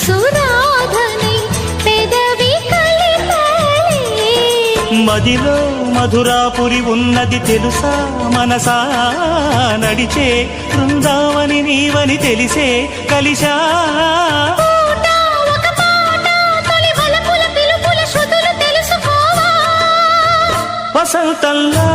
సురాధనై పెదవి కలిపాలే. మదిలో మధురాపురి ఉన్నది తెలుసా మనసా, నడిచే బృందావని నీవని తెలిసే కలిశా. పూట ఒక పాట తొలి వలపుల పిలుపుల శృతులు తెలుసుకోవా. వసంతంలా